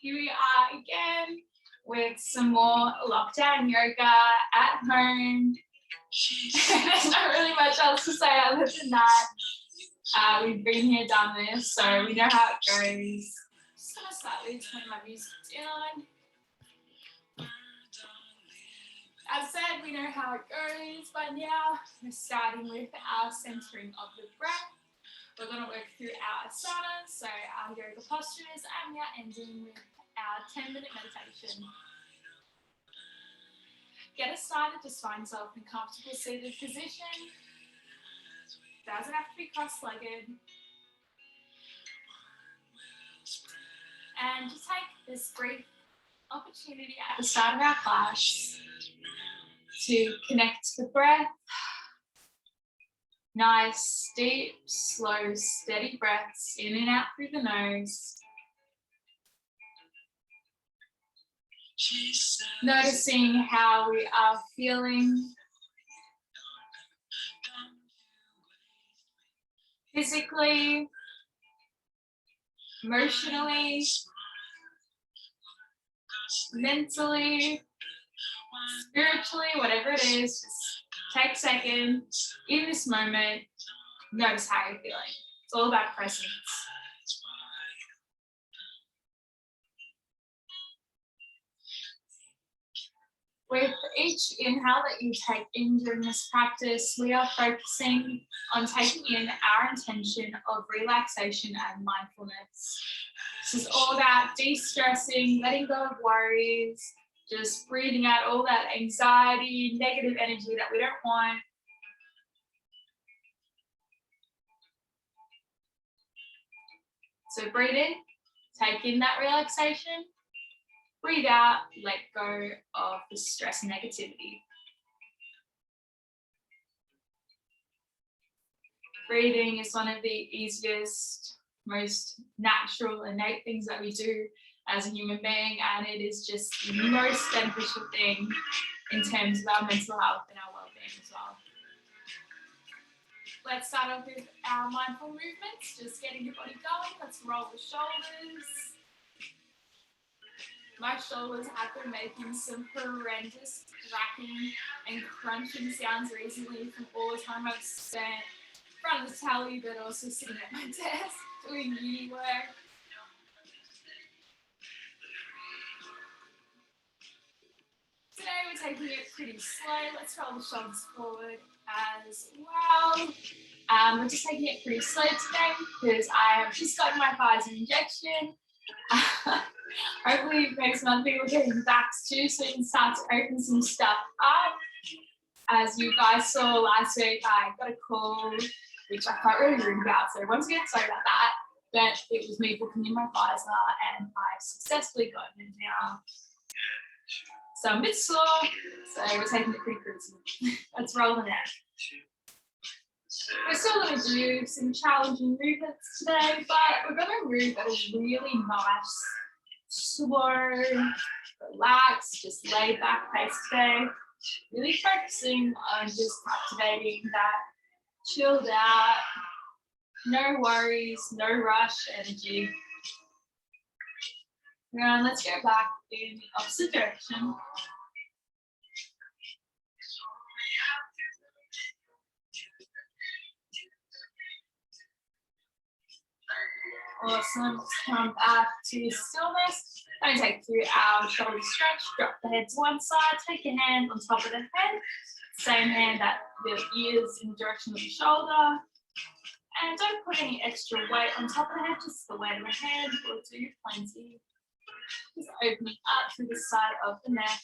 Here we are again with some more lockdown yoga at home. There's not really much else to say other than that. We've been here, done this, so we know how it goes. Just gonna slightly turn my music down. As said, we know how it goes by now. We're starting with our centering of the breath. We're going to work through our asanas, so our yoga postures, and we are ending with our 10-minute meditation. Get us started, just find yourself in a comfortable seated position. Doesn't have to be cross-legged. And just take this brief opportunity at the start of our class to connect to the breath. Nice, deep, slow, steady breaths in and out through the nose. Noticing how we are feeling physically, emotionally, mentally, spiritually, whatever it is. Just take a second in this moment, notice how you're feeling. It's all about presence. With each inhale that you take in during this practice, we are focusing on taking in our intention of relaxation and mindfulness. This is all about de-stressing, letting go of worries, just breathing out all that anxiety, negative energy that we don't want. So breathe in, take in that relaxation. Breathe out, let go of the stress and negativity. Breathing is one of the easiest, most natural, innate things that we do as a human being, and it is just the most beneficial thing in terms of our mental health and our well-being as well. Let's start off with our mindful movements, just getting your body going. Let's roll the shoulders. My shoulders have been making some horrendous cracking and crunching sounds recently from all the time I've spent in front of the telly, but also sitting at my desk doing uni work. Today we're taking it pretty slow. Let's roll the shoulders forward as well. We're just taking it pretty slow today because I have just gotten my Pfizer injection. Hopefully maybe some other people getting vaxxed too, so you can start to open some stuff up. As you guys saw last week, I got a call, which I can't really read about, so once again, sorry about that. But it was me booking in my Pfizer, and I've successfully gotten it now. So I'm a bit sore, so we're taking it pretty crazy. Let's roll the neck. We're still going to do some challenging movements today, but we're going to move at a really nice, slow, relaxed, just laid back pace today. Really focusing on just activating that chilled out, no worries, no rush energy. Now let's go back in the opposite direction. Awesome, just come back to stillness. Don't take through our shoulder stretch, drop the head to one side, take your hand on top of the head, same hand at the ears in the direction of the shoulder. And don't put any extra weight on top of the head, just the weight of the hand will do plenty. Just opening up through the side of the neck.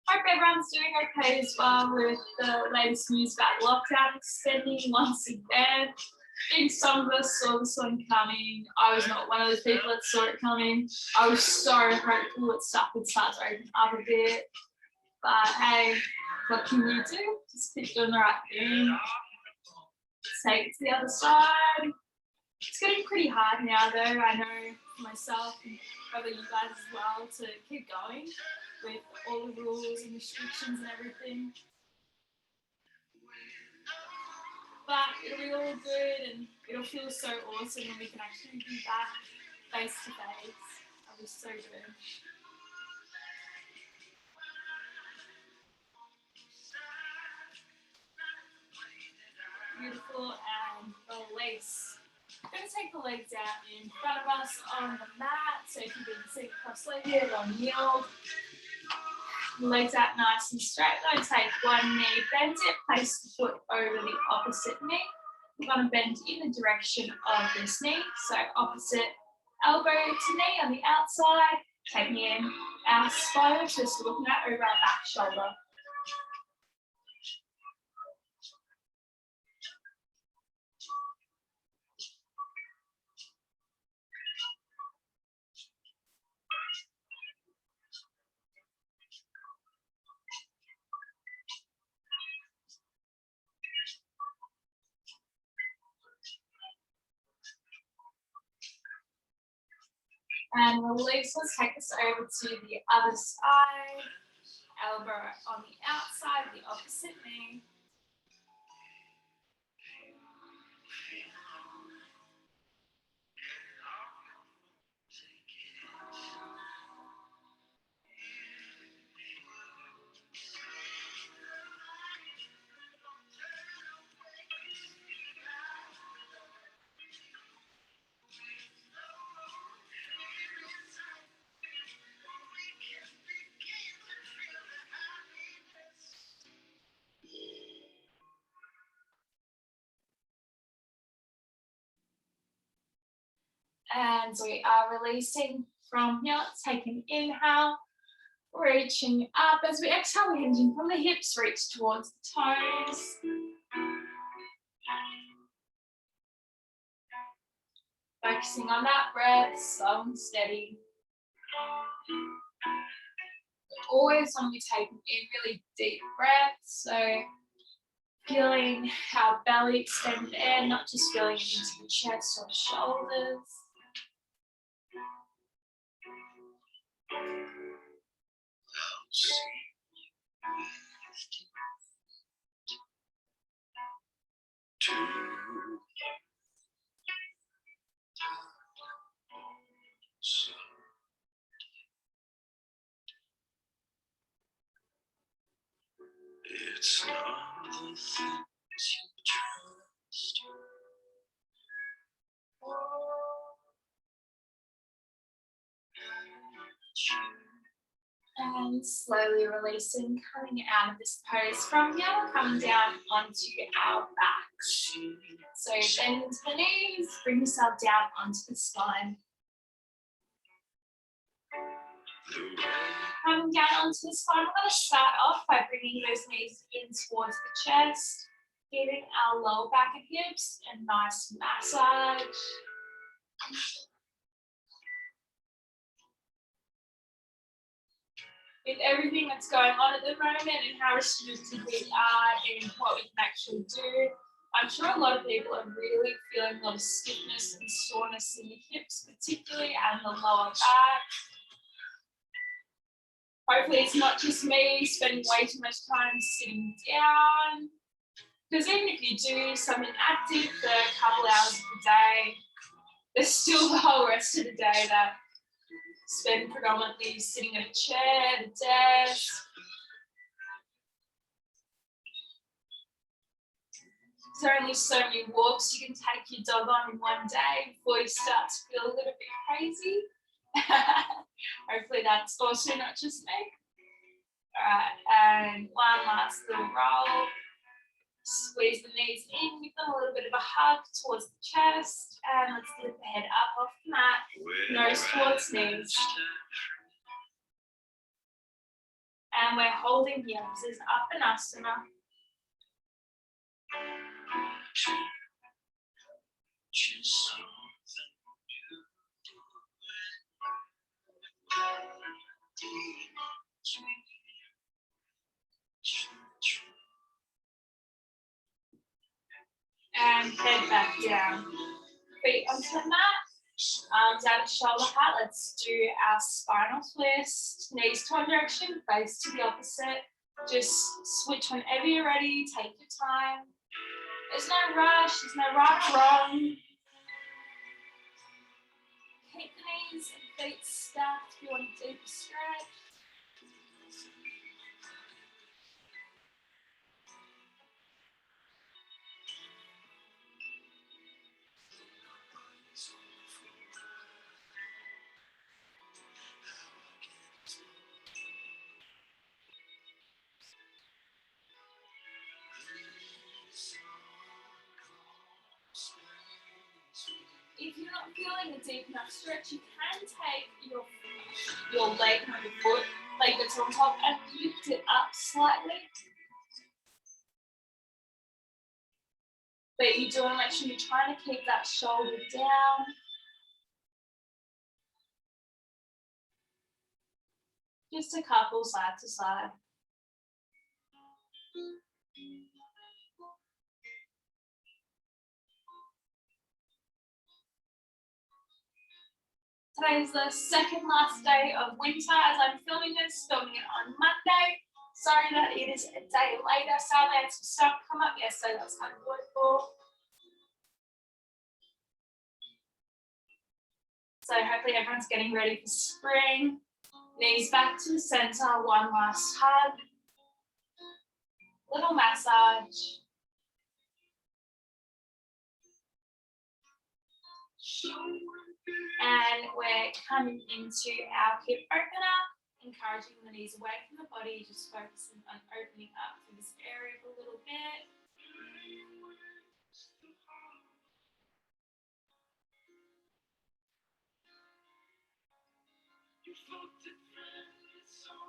Hope everyone's doing okay as well with the latest news about lockdown extending once again. I think some of us saw this one coming. I was not one of those people that saw it coming. I was so hopeful that stuff would start to open up a bit. But hey, what can you do? Just keep doing the right thing. Take it to the other side. It's getting pretty hard now though, I know for myself and probably you guys as well, to keep going with all the rules and restrictions and everything. back, it'll be all good and it'll feel so awesome when we can actually be back face to face. That'll be so good. Beautiful, and release. I'm going to take the legs out in front of us on the mat. So if you've been sitting cross-legged or kneeled, legs out nice and straight. We're going to take one knee, bend it, place the foot over the opposite knee. We're going to bend in the direction of this knee. So opposite elbow to knee on the outside, taking in our spine, just looking at over our back shoulder. And release, let's take this over to the other side. Elbow on the outside, the opposite knee. And we are releasing from here. Let's take an inhale, reaching up. As we exhale, we're hinging from the hips, reach towards the toes. Focusing on that breath, slow and steady. We always want to be taking in really deep breaths, so feeling our belly extend there, not just feeling it into the chest or shoulders. It's not the things you trust. And slowly releasing, coming out of this pose. From here, we're coming down onto our backs. So bend into the knees, bring yourself down onto the spine. Coming down onto the spine, we're going to start off by bringing those knees in towards the chest, giving our lower back and hips a nice massage. With everything that's going on at the moment and how restricted we are in what we can actually do, I'm sure a lot of people are really feeling a lot of stiffness and soreness in the hips, particularly, and the lower back. Hopefully it's not just me spending way too much time sitting down, because even if you do something active for a couple hours of the day, there's still the whole rest of the day that spend predominantly sitting at a chair, the desk. There's only so many walks you can take your dog on in one day before you start to feel a little bit crazy. Hopefully that's also not just me. Alright, and one last little roll. Squeeze the knees in, give them a little bit of a hug towards the chest, and let's lift the head up off the mat, nose towards knees. And we're holding here. This is Uppanasana. And head back down. Feet onto the mat, arms out at shoulder height. Let's do our spinal twist. Knees to one direction, face to the opposite. Just switch whenever you're ready, take your time. There's no rush, there's no right or wrong. Keep the knees and feet stacked if you want a deeper stretch. If you're not feeling a deep enough stretch, you can take your leg, not your foot, leg that's on top, and lift it up slightly. But you do want to make sure you're trying to keep that shoulder down. Just a couple side to side. Today is the second last day of winter as I'm filming it on Monday. Sorry that it is a day later. Sadly, I had some stuff come up yesterday that was kind of joyful. So hopefully everyone's getting ready for spring. Knees back to the center, one last hug. Little massage. And we're coming into our hip opener, encouraging the knees away from the body, just focusing on opening up through this area a little bit.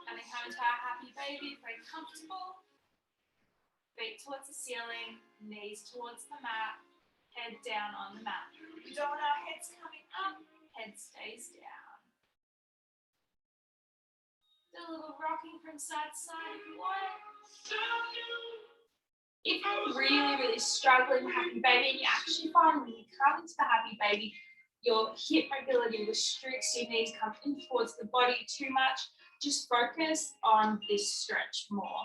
And then come into our happy baby, very comfortable. Feet towards the ceiling, knees towards the mat, head down on the mat. We don't want our heads coming up, head stays down. Do a little rocking from side to side if you want. If you're really struggling with happy baby and you actually find when you come into the happy baby, your hip mobility restricts, your knees come in towards the body too much, just focus on this stretch more.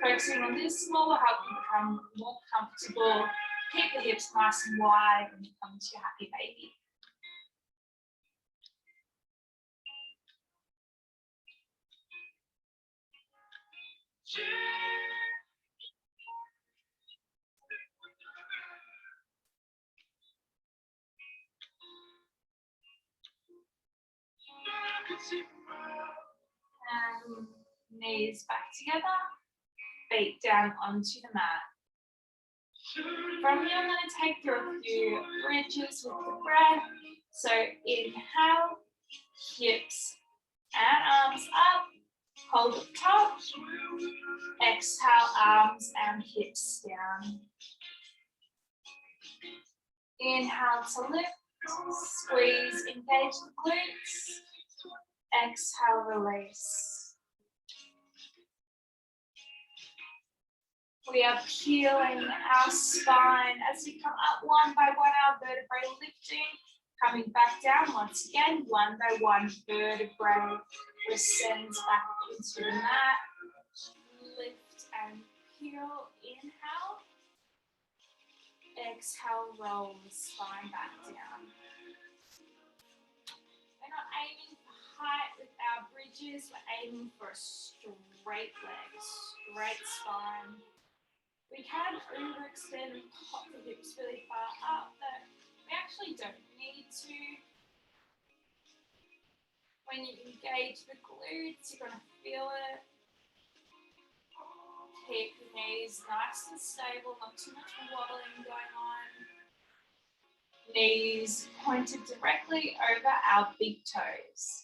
Focusing on this more will help you become more comfortable. Keep the hips nice and wide when you come into your happy baby. And knees back together, feet down onto the mat. From here, I'm going to take through a few bridges with the breath. So inhale, hips and arms up, hold at the top. Exhale, arms and hips down. Inhale to lift, squeeze, engage the glutes. Exhale, release. We are peeling our spine as we come up one by one, our vertebrae lifting, coming back down once again, one by one, vertebrae descends back into the mat. Lift and peel, inhale. Exhale, roll the spine back down. We're not aiming for height with our bridges, we're aiming for a straight leg, straight spine. We can overextend and pop the hips really far up, but we actually don't need to. When you engage the glutes, you're going to feel it. Keep the knees nice and stable, not too much wobbling going on. Knees pointed directly over our big toes.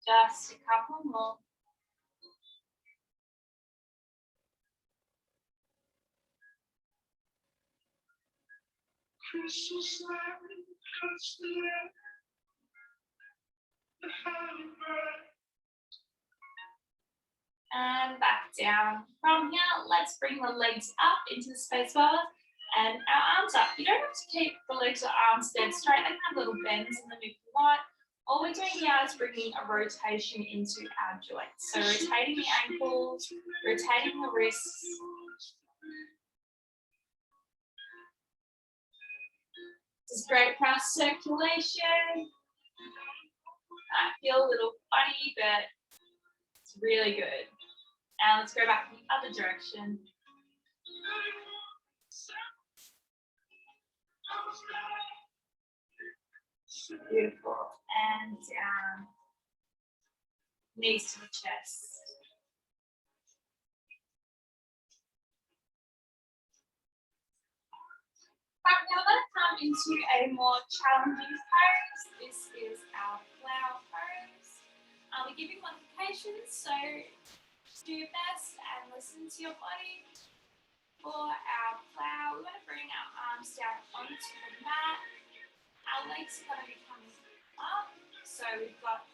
Just a couple more. And back down. From here, let's bring the legs up into the space bar and our arms up. You don't have to keep the legs or arms dead straight. They can have little bends in them if you want. All we're doing here is bringing a rotation into our joints. So rotating the ankles, rotating the wrists. This is great for our circulation. I feel a little funny, but it's really good. Now let's go back in the other direction. Beautiful. And down. Knees to the chest. Right, now let's come into a more challenging pose. This is our plow pose. We're giving modifications, so do your best and listen to your body. For our plow, we want to bring our arms down onto the mat. Our legs are going to be coming up, so we've got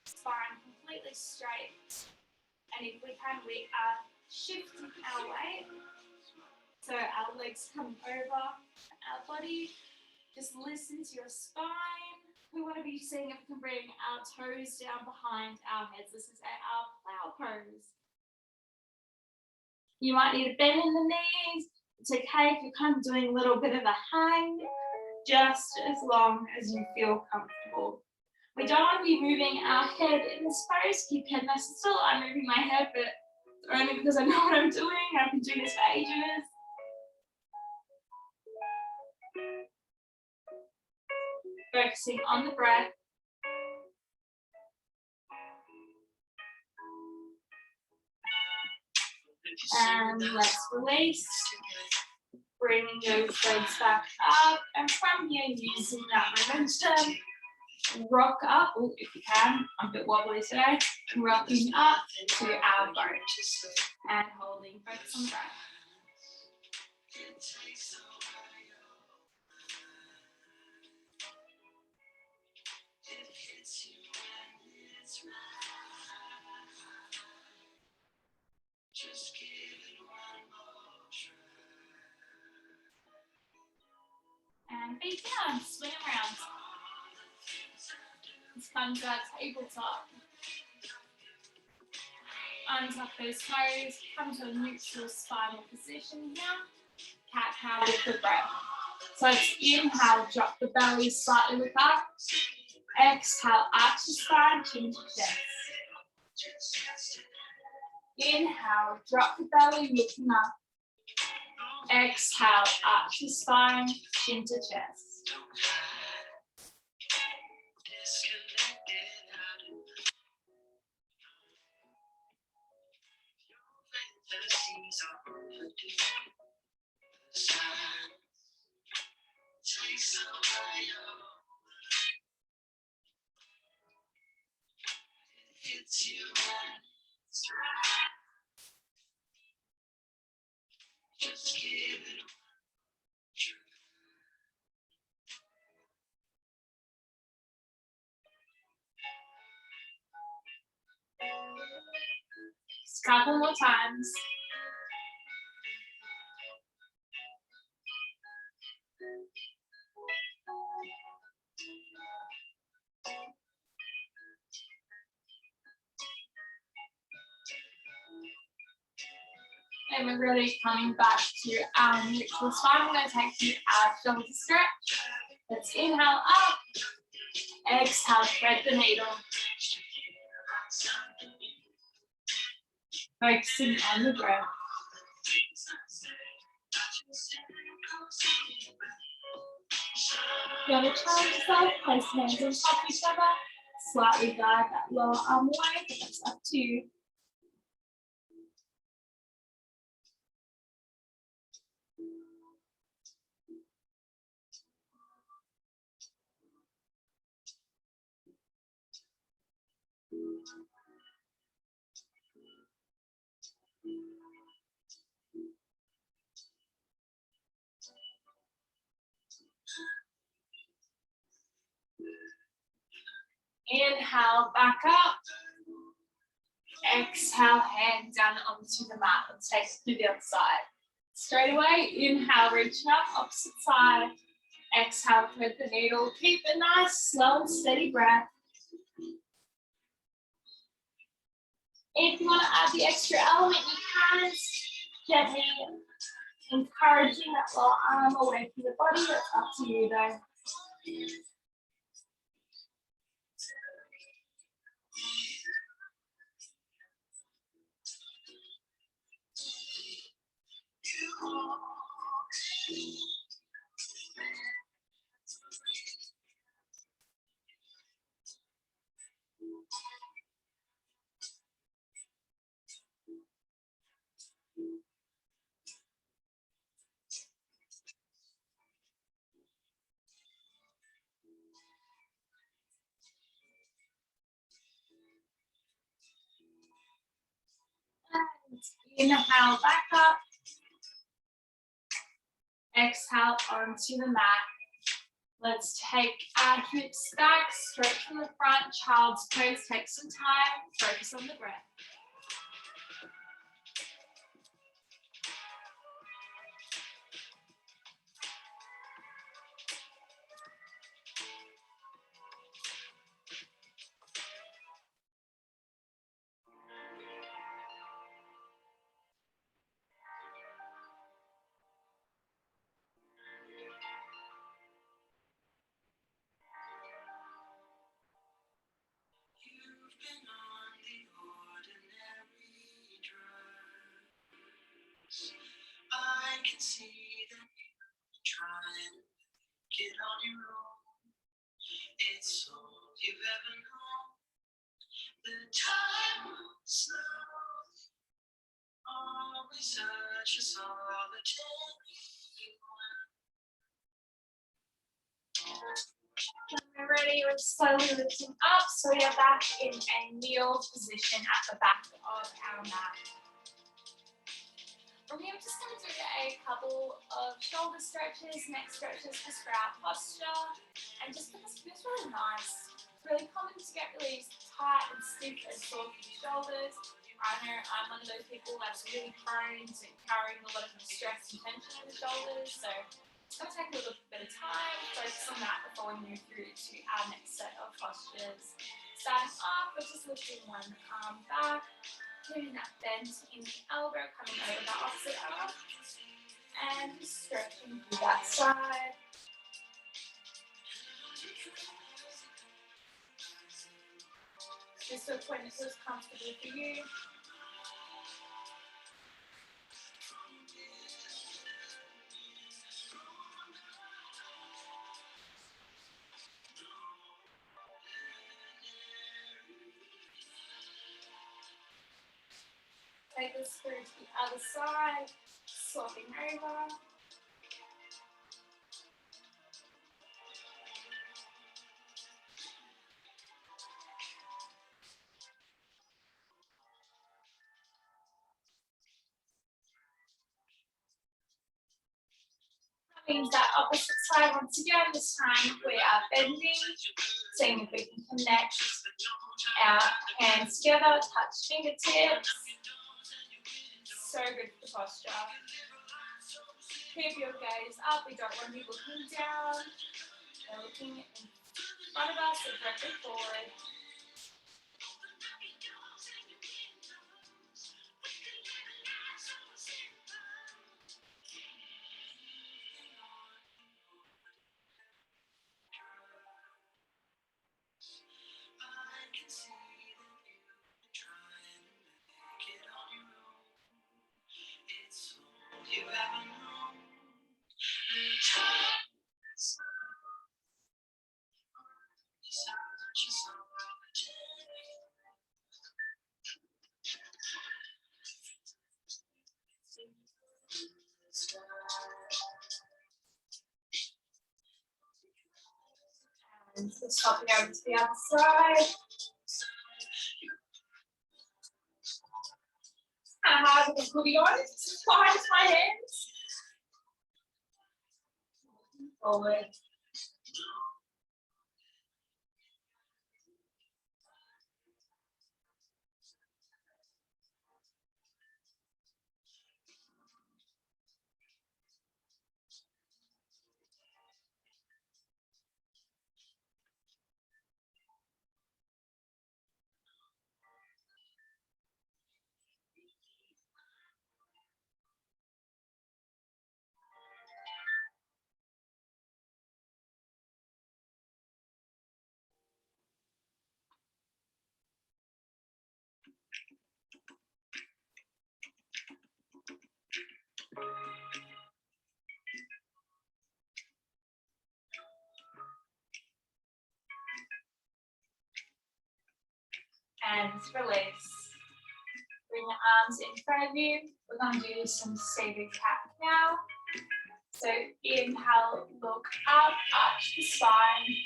spine completely straight. And if we can, we are shifting our weight. So our legs coming over our body. Just listen to your spine. We want to be seeing if we can bring our toes down behind our heads. This is our plow pose. You might need a bend in the knees. It's okay if you're kind of doing a little bit of a hang, just as long as you feel comfortable. We don't want to be moving our head in this pose. Keep head nice and still. I'm moving my head, but only because I know what I'm doing. I've been doing this for ages. Focusing on the breath. And let's release. Bringing those legs back up. And from here, using that momentum, rock up, if you can. I'm a bit wobbly today. Rocking up to our boat. And holding, focus on the breath. And feet down, swing around. Let's come to our tabletop. Untuck those toes, come to a neutral spinal position here. Cat-cow with the breath. So it's inhale, drop the belly slightly look up. Exhale, arch the spine, chin to chest. Inhale, drop the belly, looking up. Exhale, arch the spine, chin to chest. Just a couple more times. And we're really coming back to our neutral spine. We're going to take you out shoulder stretch. Let's inhale up. Exhale, thread the needle. Focusing on the breath. You're going to challenge yourself, place hands on top of each other, slightly guide that lower arm away, but that's up to you. Inhale, back up. Exhale, hand down onto the mat. Let's take it to the other side. Straight away, inhale, reaching up, opposite side. Exhale, thread the needle. Keep a nice, slow and steady breath. If you want to add the extra element, you can. Gently encouraging that lower arm away from the body. That's up to you though. And inhale back up. Exhale onto the mat. Let's take our hips back, stretch from the front, child's pose. Take some time, focus on the breath. You've been on the ordinary drugs. I can see that you're trying to get on your own. It's all you've ever known. The time will slow. Always such a solitary one. When we're ready, we're slowly lifting up, so we are back in a kneel position at the back of our mat. From here, we're just going to do a couple of shoulder stretches, neck stretches, just for our posture, and just because it feels really nice. It's really common to get really tight and stiff and sore for your shoulders. I know I'm one of those people that's really prone to carrying a lot of stress and tension in the shoulders, so it's going to take a little bit of time, focus on that before we move through to our next set of postures. Starting off, we're just lifting one arm back, getting that bend in the elbow, coming over the opposite arm, and just stretching through that side. Just to a point that feels comfortable for you. Take this through to the other side, swapping over. Means that opposite side once again. This time we are bending, seeing if we can connect our hands together, touch fingertips. So good for posture. Keep your gaze up. We don't want to be looking down. We're looking in front of us or directly forward. And just hopping over to the other side. Kind of hard with the hoodie on, just behind my hands. Forward. release. Bring your arms in front of you. We're going to do some seated cat now. So inhale, look up, arch the spine.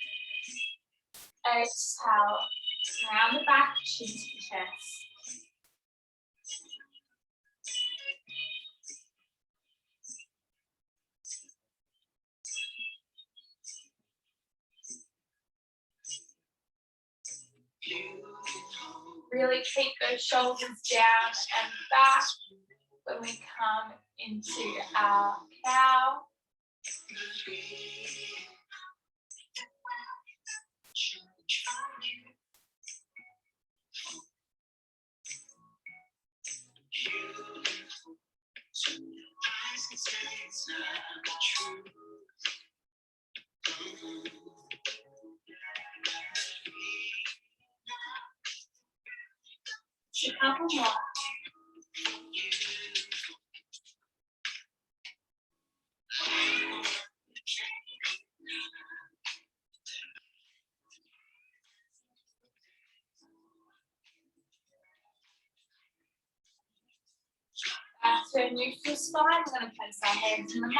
Exhale, round the back, chin to the chest. Really keep those shoulders down and back when we come into our cow. A couple more. Back to a neutral spine. We're going to place our hands in the mat.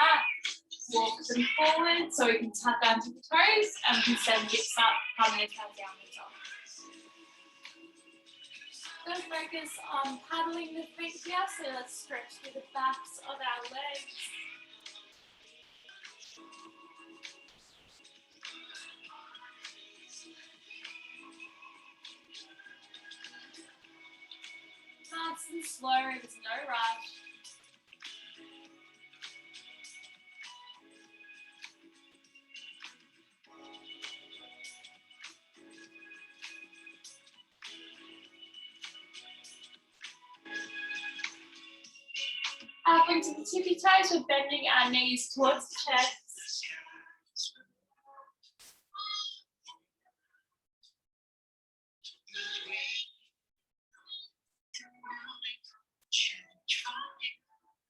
Walk them forward so we can tuck under the toes and we can send hips up, coming into our downward dog. Don't focus on paddling the feet here, so let's stretch through the backs of our legs. Nice and slow, there's no rush. Up into the tippy toes, we're bending our knees towards the chest.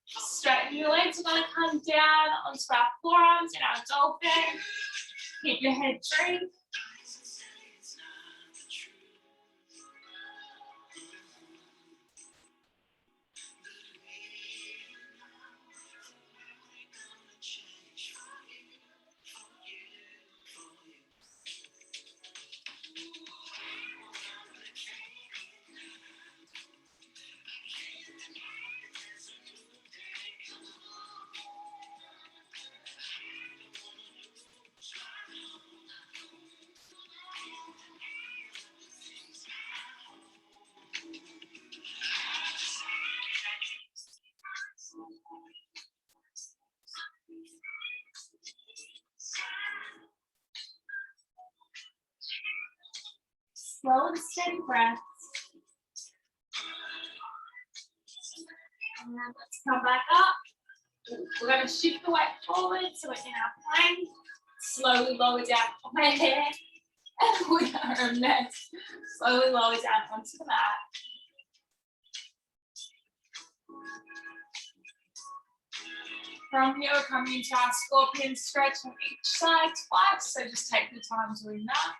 Straighten your legs, we're going to come down onto our forearms in our dolphin. Keep your head straight. Slow and steady breaths. And then let's come back up. We're going to shift the weight forward so we're in our plank. Slowly lower down on my head. And we are a mess. Slowly lower down onto the mat. From here, we're coming into our scorpion stretch on each side twice. So just take the time doing that.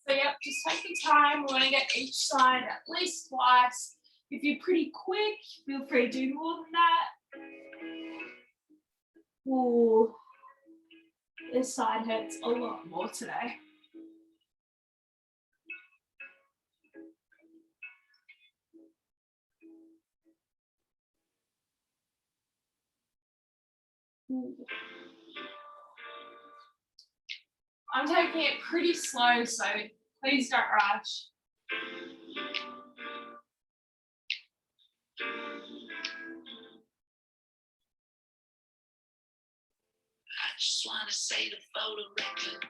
So yep, just take the time. We want to get each side at least twice. If you're pretty quick, feel free to do more than that. Ooh, this side hurts a lot more today. Ooh. I'm taking it pretty slow, so please don't rush. I just wanna say the photo record.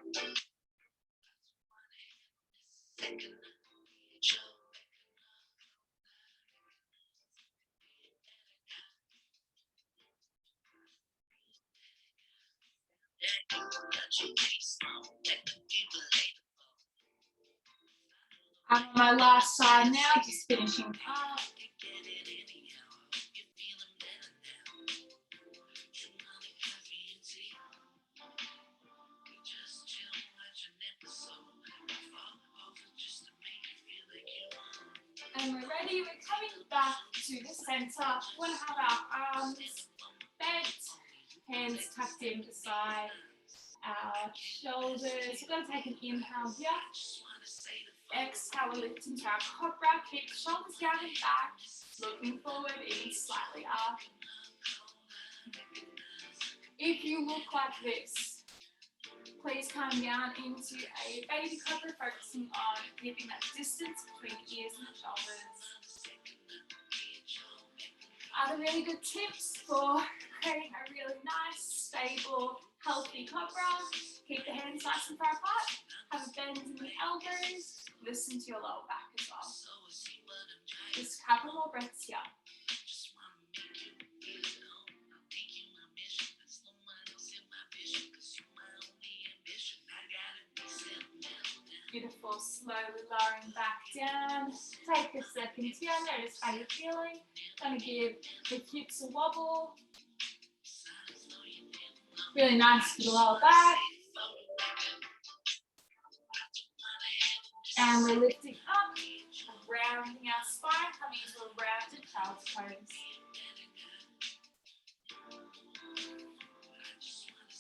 I'm on my last side now, just finishing up. And we're ready, we're coming back to the center. We want to have our arms bent, hands tucked in beside our shoulders. We're going to take an inhale here. Exhale, we lift into our cobra. Keep the shoulders down and back. Looking forward, in slightly up. If you look like this, please come down into a baby cobra, focusing on keeping that distance between the ears and the shoulders. Other really good tips for creating a really nice, stable, healthy cobra. Keep the hands nice and far apart. Have a bend in the elbows. Listen to your lower back as well. Just a couple more breaths here. Beautiful. Slowly lowering back down. Take a second here. Notice how you're feeling. Going to give the hips a wobble. Really nice for the lower back. And we're lifting up, rounding our spine, coming into a rounded child's pose.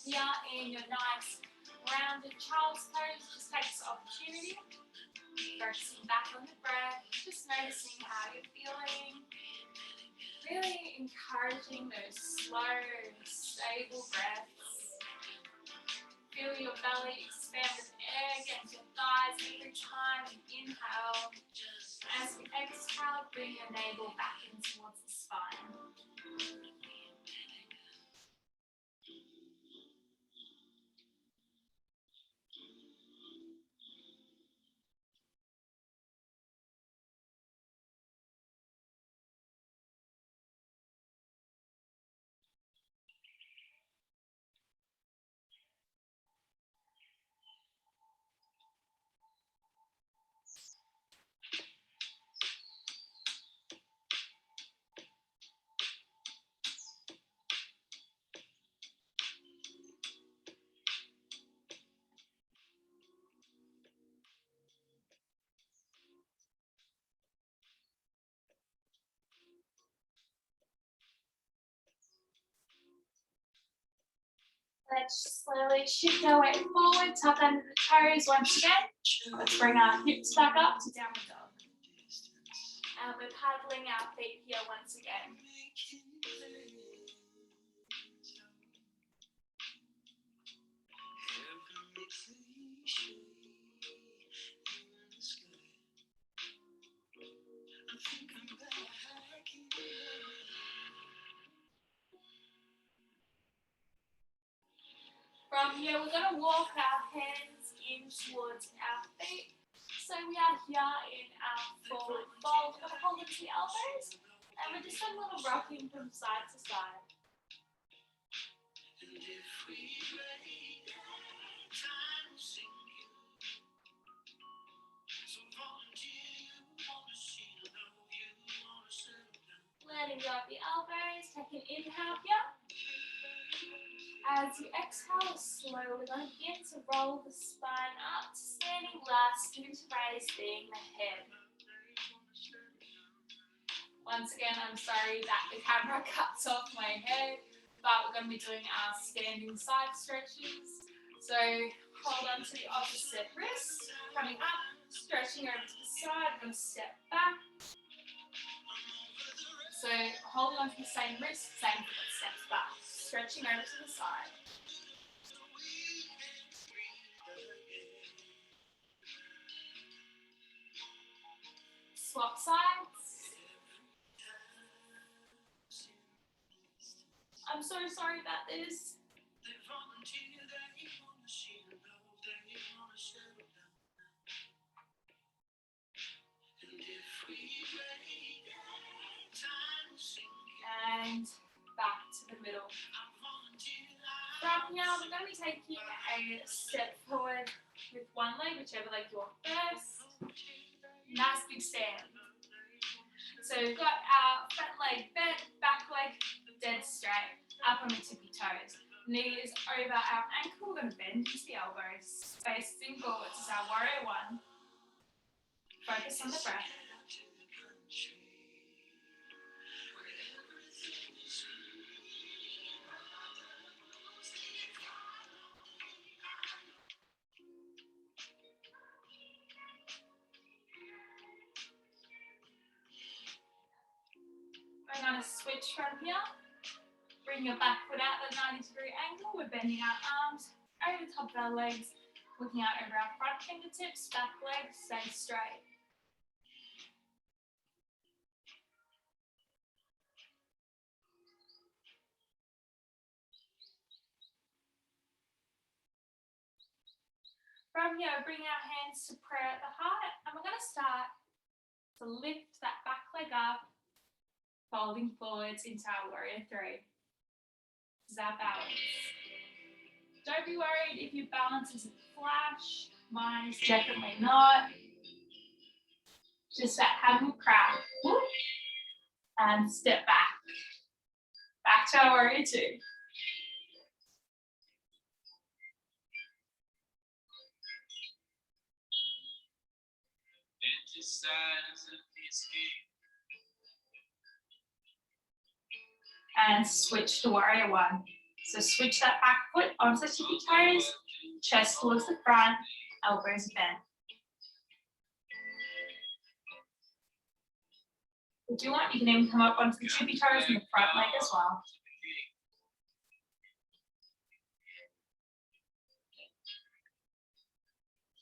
Here in your nice rounded child's pose, just take this opportunity, focusing back on the breath, just noticing how you're feeling. Really encouraging those slow, stable breaths. Feel your belly expand with air, get into your thighs every time you inhale. As you exhale, bring your navel back in towards the spine. Let's slowly shift our weight forward, tuck under the toes once again. Let's bring our hips back up to downward dog. And we're paddling our feet here once again. From here, we're going to walk our hands in towards our feet. So we are here in our forward fold. We're going to hold into the elbows, and we're just doing a little rocking from side to side. Letting go of the elbows, take an inhale here. As you exhale, slowly going to begin to roll the spine up to standing last, skin to raise being the head. Once again, I'm sorry that the camera cuts off my head, but we're going to be doing our standing side stretches. So hold on to the opposite wrist, coming up, stretching over to the side, we're going to step back. So holding on to the same wrist, same foot steps back, stretching over to the side. Swap sides. I'm so sorry about this. And back to the middle. From here, we're going to be taking a step forward with one leg, whichever leg you want first. Nice big stand. So we've got our front leg bent, back leg dead straight, up on the tippy toes. Knees over our ankle, we're going to bend into the elbows. Facing forwards is our warrior one. Focus on the breath. We're going to switch from here. Bring your back foot out at a 90-degree angle. We're bending our arms over the top of our legs, looking out over our front fingertips, back leg, stay straight. From here, bring our hands to prayer at the heart, and we're going to start to lift that back leg up, folding forwards into our warrior three. This is our balance. Don't be worried if your balance isn't flash. Mine is definitely not. Just that having a crack. And step back. Back to our warrior two. And switch to warrior one. So switch that back foot onto the tippy toes, chest towards the front, elbows bent. If you want, you can even come up onto the tippy toes and the front leg as well.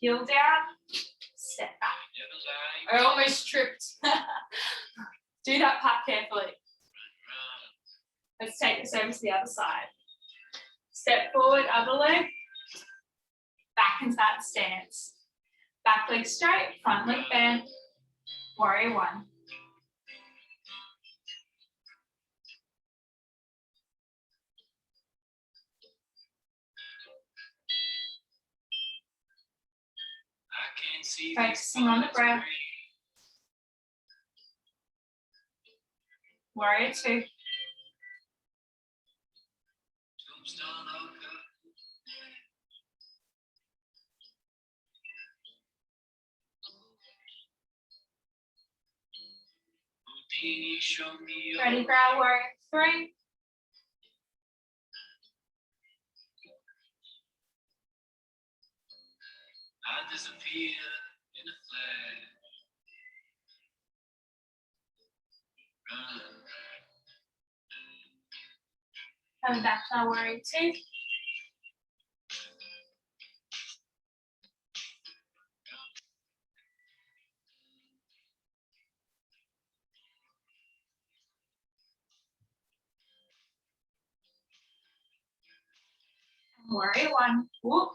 Heel down, step back. I almost tripped. Do that part carefully. Let's take this over to the other side. Step forward, other leg, back into that stance. Back leg straight, front leg bent, warrior one. Focusing on the breath. Warrior two. Ready for our warrior three. I disappear in a flash. Coming back to our warrior two. Warrior one. Whoop.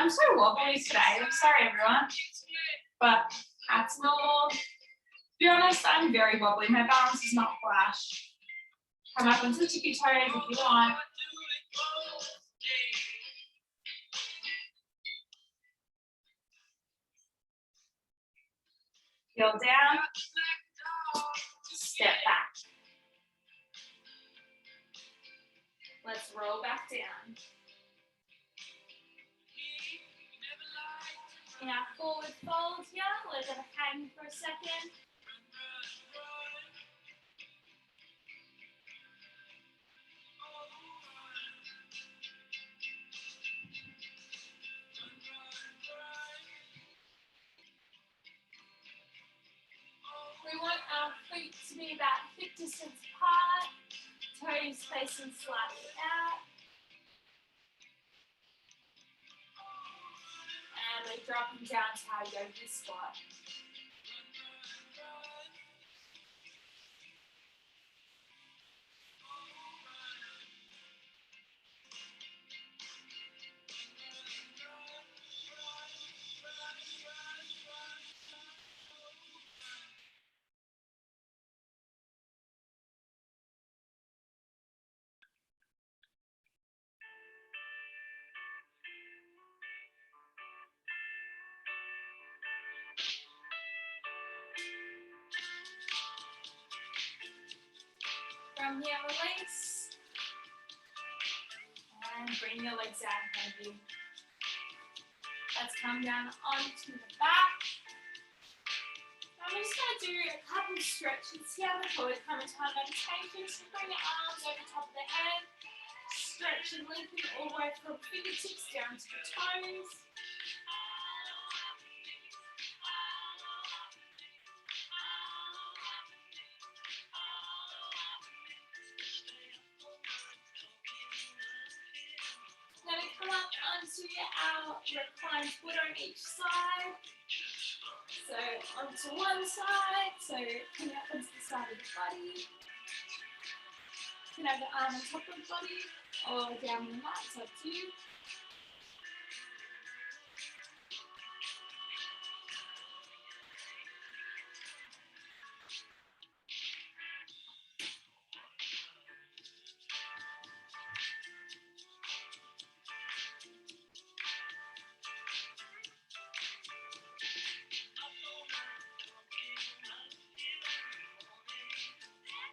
I'm so wobbly today. I'm sorry, everyone. But that's normal. To be honest, I'm very wobbly. My balance is not flash. Come up onto the tippy toes if you want. Heel down. Step back. Let's roll back down. In our forward fold here, let it hang for a second. We want our feet to be about hip distance apart, toes facing slightly out. And we're dropping down to our yoga squat. From here, release. And bring your legs out in front of you. Let's come down onto the back. Now I'm just going to do a couple stretches here before we come into our meditation. So bring your arms over top of the head. Stretch and lengthen all the way from fingertips down to the toes. Then we come up onto our reclined foot on each side. So onto one side, so coming up onto the side of the body. You can have the arm on top of the body or down the mat, it's up to you.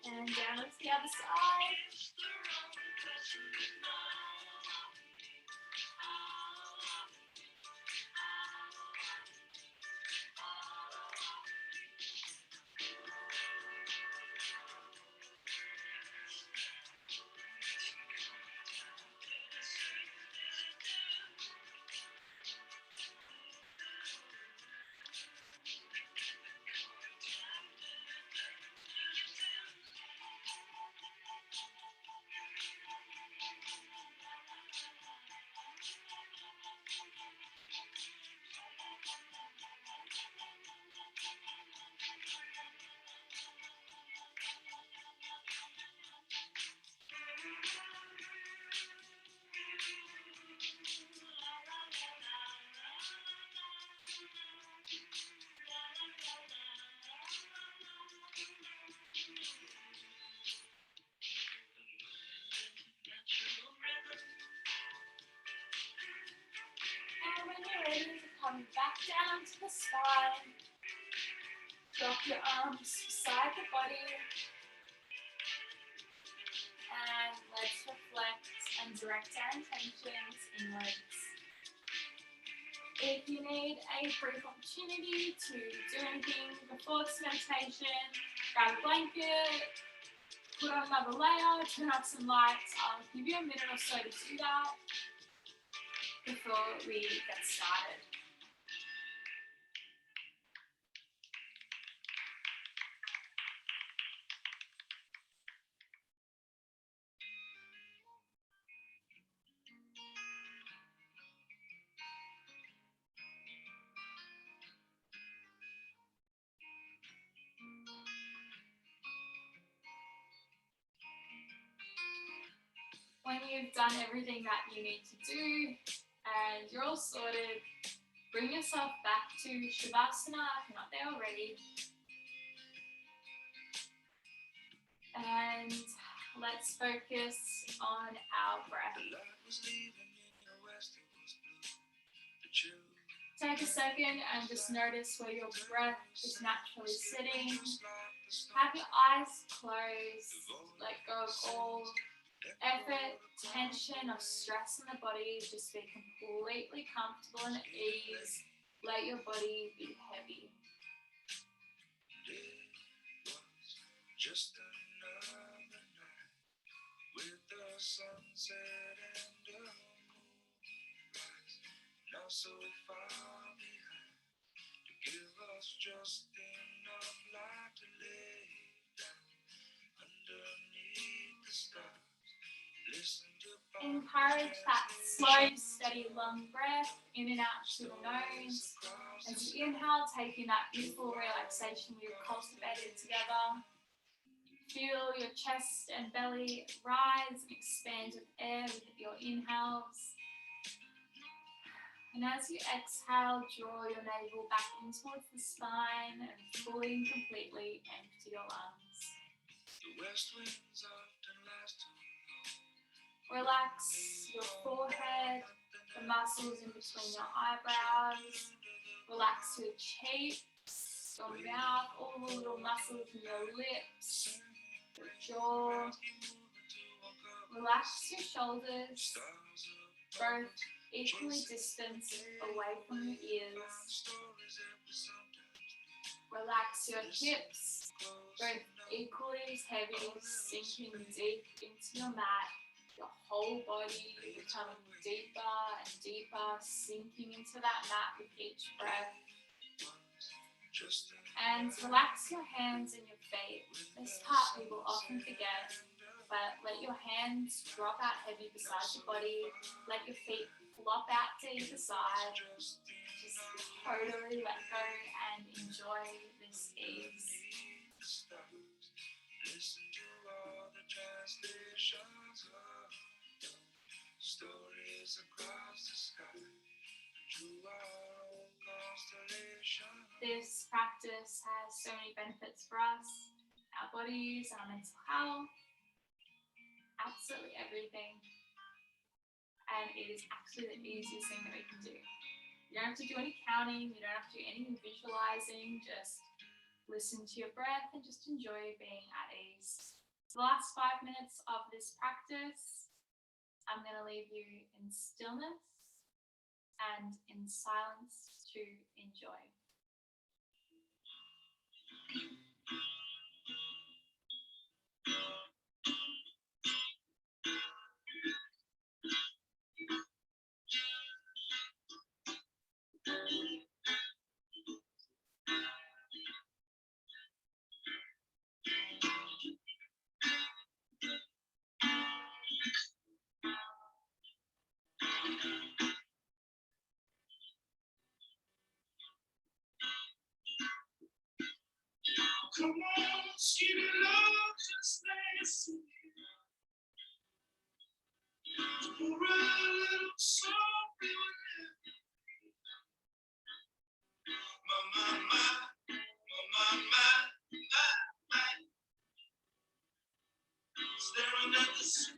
And down onto the other side. And when you're ready, come back down to the spine. Drop your arms beside the body. And let's reflect and direct our intentions inwards. If you need a brief opportunity to do anything before this meditation, grab a blanket, put on another layer, turn up some lights. I'll give you a minute or so to do that before we get started. When you've done everything that you need to do and you're all sorted, bring yourself back to Shavasana if you're not there already. And let's focus on our breath. Take a second and just notice where your breath is naturally sitting. Have your eyes closed. Let go of all effort, tension, or stress in the body. Just be completely comfortable and at ease. Let your body be heavy. Just another night with the sunset and the moonrise, not so far behind to give us just enough light to lay down underneath the stars. Listen to Encourage that slow, steady, long breath in and out through the nose. As you inhale, taking that beautiful relaxation we've cultivated together. Feel your chest and belly rise and expand with air with your inhales. And as you exhale, draw your navel back in towards the spine and fully and completely empty your lungs. the west winds often last too Relax your forehead, the muscles in between your eyebrows. Relax your cheeks, your mouth, all the little muscles in your lips. your jaw. Relax your shoulders, both equally distanced away from your ears. Relax your hips, both equally as heavy, sinking deep into your mat. Your whole body becoming deeper and deeper, sinking into that mat with each breath. And relax your hands and your feet. This part we will often forget, but let your hands drop out heavy beside your body. Let your feet flop out to either side. Just totally let go and enjoy this ease. Listen to all the translations of stories across the sky. Through our own constellation. This practice has so many benefits for us, our bodies, our mental health, absolutely everything. And it is actually the easiest thing that we can do. You don't have to do any counting, you don't have to do any visualizing, just listen to your breath and just enjoy being at ease. The last 5 minutes of this practice, I'm going to leave you in stillness and in silence to enjoy. Come on, skinny love, just listen. For a little something with my. Staring at the sun.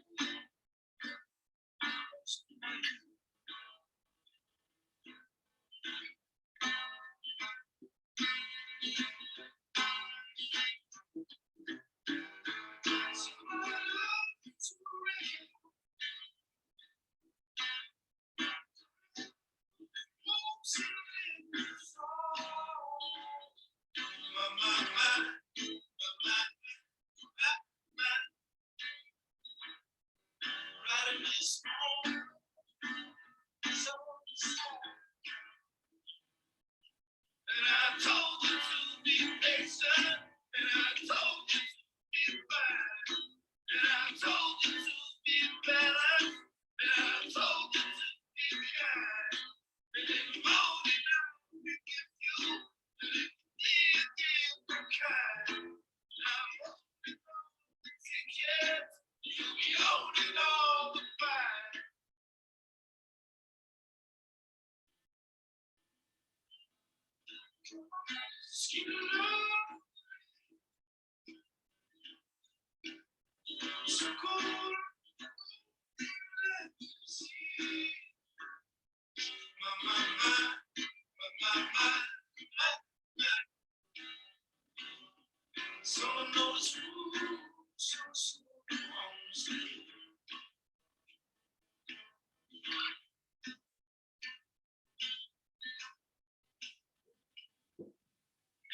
And I told you to be patient, and I told you to be fine, and I told you to be better, and I told you to be kind. And in the morning I will be with you, and if you again be kind. I'm holding all the tickets, you'll be holding all the fine. Skin love, so cold. Someone knows who, so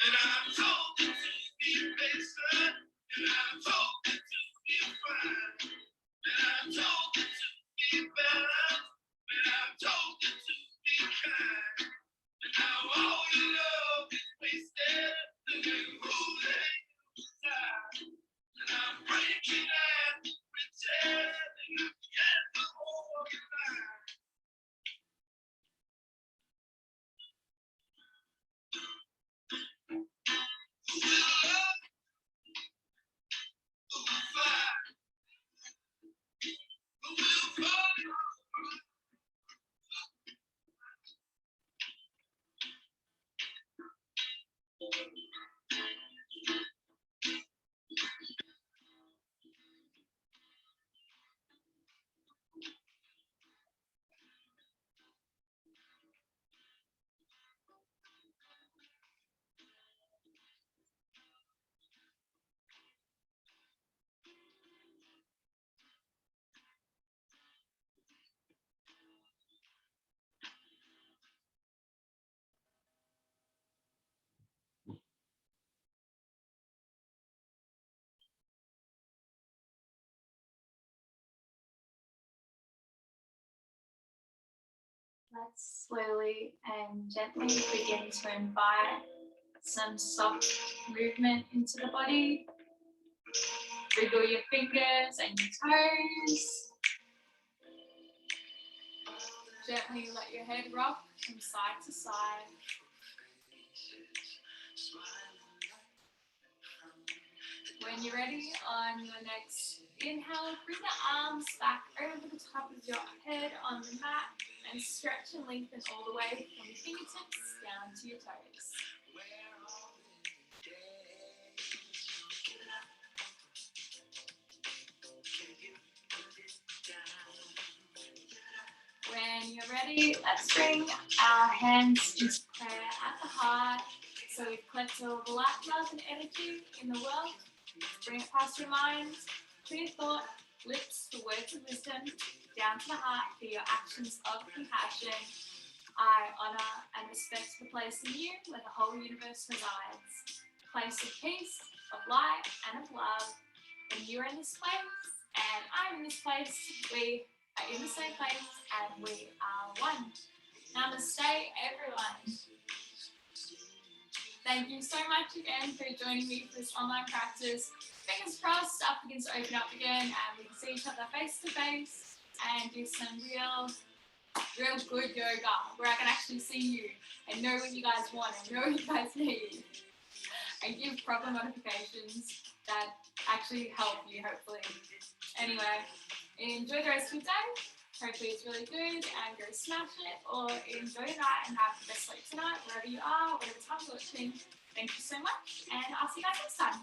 and I told you to be patient, and I told you to be fine, and I told you to be better, Let's slowly and gently begin to invite some soft movement into the body. Wiggle your fingers and your toes. Gently let your head rock from side to side. When you're ready, on your next inhale, bring the arms back over the top of your head on the mat and stretch and lengthen all the way from your fingertips down to your toes. When you're ready, let's bring our hands into prayer at the heart. So we've collected all the light, love and energy in the world. Bring it past your mind, clear thought, lips for words of wisdom, down to the heart for your actions of compassion. I honour and respect the place in you where the whole universe resides. Place of peace, of light and of love. And you're in this place and I'm in this place. We are in the same place and we are one. Namaste, everyone. Thank you so much again for joining me for this online practice. Fingers crossed, stuff begins to open up again and we can see each other face to face and do some real good yoga where I can actually see you and know what you guys want and know what you guys need. And give proper notifications that actually help you, hopefully. Anyway, enjoy the rest of your day. Hopefully it's really good and go smash it, or enjoy that and have the best sleep tonight, wherever you are, whatever time you're watching. Thank you so much, and I'll see you guys next time.